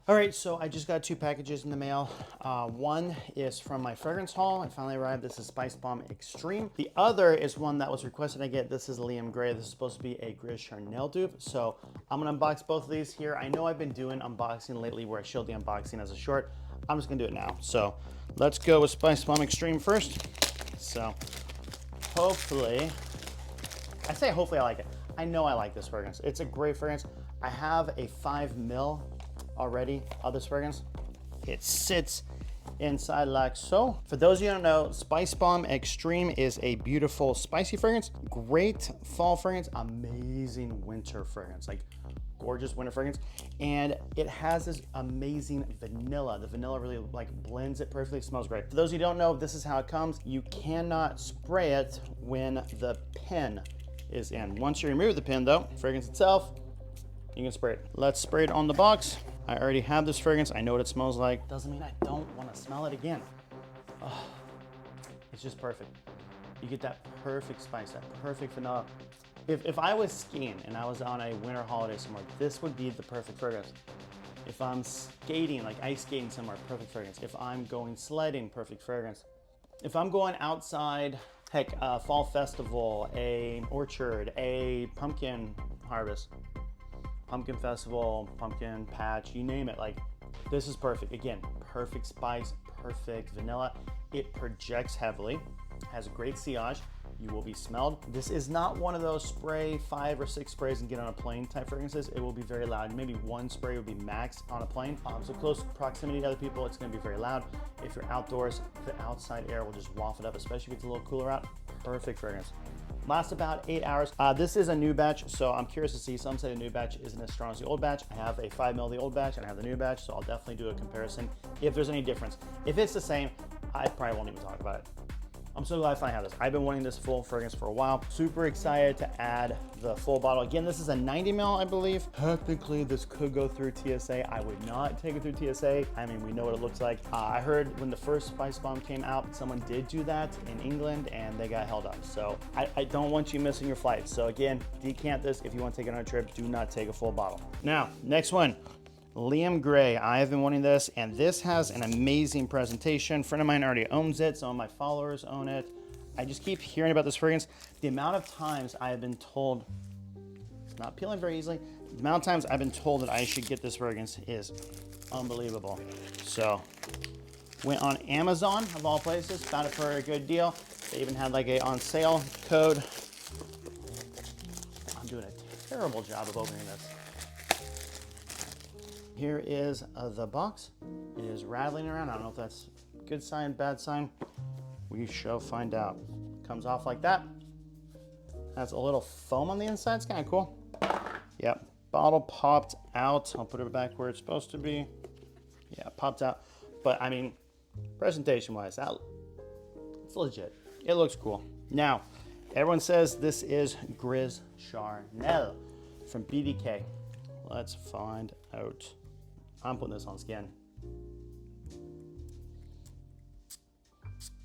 All right, so I just got 2 packages in the mail. One is from my fragrance haul. It finally arrived. This is Spicebomb Extreme. The other is one that was requested I get. This is Liam Grey. This is supposed to be a Gris Charnel dupe. So I'm gonna unbox both of these here. I know I've been doing unboxing lately where I showed the unboxing as a short. I'm just gonna do it now. So let's go with Spicebomb Extreme first. So hopefully, I say hopefully I like it. I know I like this fragrance. It's a great fragrance. I have a 5 ml already of this fragrance. It sits inside like so. For those of you who don't know, Spicebomb Extreme is a beautiful spicy fragrance, great fall fragrance, amazing winter fragrance, like gorgeous winter fragrance. And it has this amazing vanilla. The vanilla really like blends it perfectly. It smells great. For those of you who don't know, this is how it comes. You cannot spray it when the pin is in. Once you remove the pin though, fragrance itself, you can spray it. Let's spray it on the box. I already have this fragrance. I know what it smells like. Doesn't mean I don't want to smell it again. Oh, it's just perfect. You get that perfect spice, that perfect vanilla. If I was skiing and I was on a winter holiday somewhere, this would be the perfect fragrance. If I'm skating, like ice skating somewhere, perfect fragrance. If I'm going sledding, perfect fragrance. If I'm going outside, heck, a fall festival, a orchard, a pumpkin harvest, pumpkin festival, pumpkin patch, you name it, like this is perfect. Again, perfect spice, perfect vanilla. It projects heavily, has a great sillage. You will be smelled. This is not one of those spray 5 or 6 sprays and get on a plane type fragrances. It will be very loud. Maybe 1 spray would be max on a plane. So close proximity to other people, it's gonna be very loud. If you're outdoors, the outside air will just waft it up, especially if it's a little cooler out. Perfect fragrance. Lasts about 8 hours. This is a new batch, so I'm curious to see. Some say the new batch isn't as strong as the old batch. I have a 5 ml of the old batch and I have the new batch, so I'll definitely do a comparison if there's any difference. If it's the same, I probably won't even talk about it. I'm so glad I finally have this. I've been wanting this full fragrance for a while. Super excited to add the full bottle. Again, this is a 90 ml, I believe. Technically, this could go through TSA. I would not take it through TSA. I mean, we know what it looks like. I heard when the first Spicebomb came out, someone did do that in England and they got held up. So I don't want you missing your flight. So again, decant this. If you want to take it on a trip, do not take a full bottle. Now, next one. Liam Grey. I have been wanting this, and this has an amazing presentation. A friend of mine already owns it. Some of my followers own it. I just keep hearing about this fragrance. The amount of times I have been told, it's not peeling very easily, the amount of times I've been told that I should get this fragrance is unbelievable. So, went on Amazon, of all places, found it for a good deal. They even had like a on sale code. I'm doing a terrible job of opening this. Here is the box. It is rattling around. I don't know if that's a good sign, bad sign. We shall find out. Comes off like that. Has a little foam on the inside. It's kind of cool. Yep. Bottle popped out. I'll put it back where it's supposed to be. Yeah, popped out. But I mean, presentation-wise, it's legit. It looks cool. Now, everyone says this is Gris Charnel from BDK. Let's find out. I'm putting this on skin.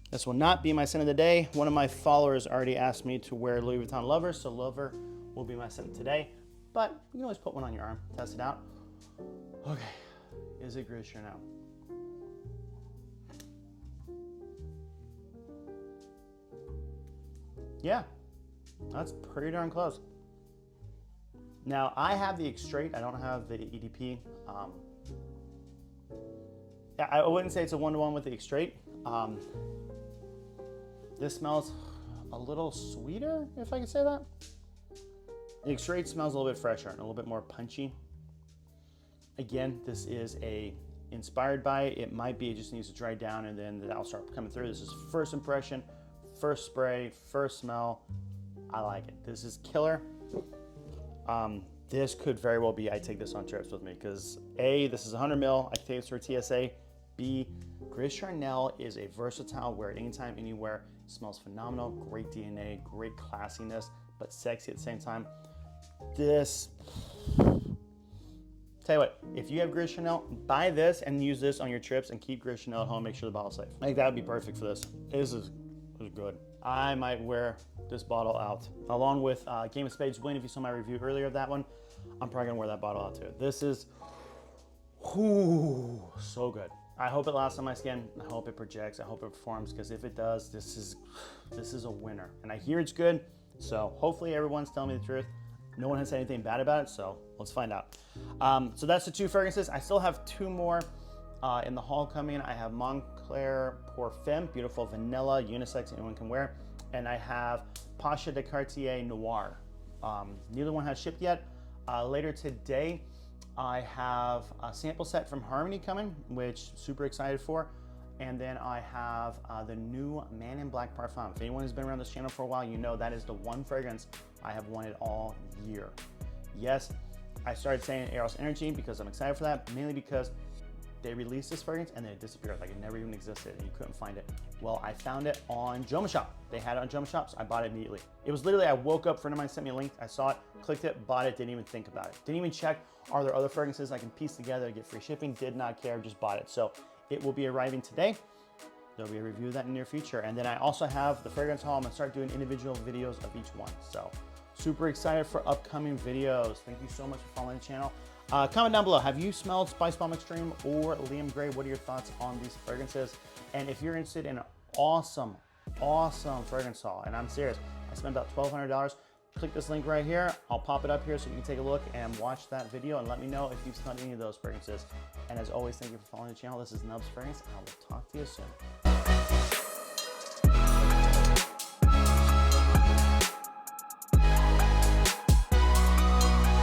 This will not be my scent of the day. One of my followers already asked me to wear Louis Vuitton Lover, so Lover will be my scent today. But you can always put one on your arm, test it out. Okay, is it Gris Charnel? Yeah, that's pretty darn close. Now, I have the Extrait. I don't have the EDP. I wouldn't say it's a one-to-one with the Extrait. This smells a little sweeter, if I can say that. The Extrait smells a little bit fresher and a little bit more punchy. Again, this is inspired by it. It might be it just needs to dry down and then that'll start coming through. This is first impression, first spray, first smell. I like it. This is killer. This could very well be I take this on trips with me because A, this is 100 ml. I can take this for TSA. B, Gris Charnel is a versatile wear anytime, anywhere. It smells phenomenal, great DNA, great classiness, but sexy at the same time. This, tell you what, if you have Gris Charnel, buy this and use this on your trips and keep Gris Charnel at home, make sure the bottle's safe. I think that would be perfect for this. This is good. I might wear this bottle out along with Game of Spades Win. If you saw my review earlier of that one, I'm probably gonna wear that bottle out too. This is, Ooh, so good. I hope it lasts on my skin. I hope it projects. I hope it performs, because if it does, this is a winner. And I hear it's good, so hopefully everyone's telling me the truth. No one has said anything bad about it, so let's find out. So that's the 2 fragrances. I still have 2 more in the haul coming. I have Montclair Pour Femme, beautiful vanilla, unisex, anyone can wear. And I have Pasha de Cartier Noir. Neither one has shipped yet. Later today, I have a sample set from Harmony coming, which super excited for. And then I have the new Man in Black Parfum. If anyone has been around this channel for a while, you know that is the one fragrance I have wanted all year. Yes, I started saying Eros Energy because I'm excited for that, mainly because they released this fragrance and then it disappeared, like it never even existed and you couldn't find it. Well, I found it on Joma Shop. They had it on Joma Shop, so I bought it immediately. It was literally, I woke up, a friend of mine sent me a link, I saw it, clicked it, bought it, didn't even think about it. Didn't even check, are there other fragrances I can piece together to get free shipping? Did not care, just bought it. So it will be arriving today. There'll be a review of that in the near future. And then I also have the fragrance haul. I'm gonna start doing individual videos of each one. So super excited for upcoming videos. Thank you so much for following the channel. Comment down below, have you smelled Spicebomb Extreme or Liam Grey? What are your thoughts on these fragrances? And if you're interested in an awesome fragrance haul, and I'm serious, I spent about $1,200, click this link right here. I'll pop it up here so you can take a look and watch that video and let me know if you've smelled any of those fragrances. And as always, thank you for following the channel. This is Nubs Fragrances, and I will talk to you soon.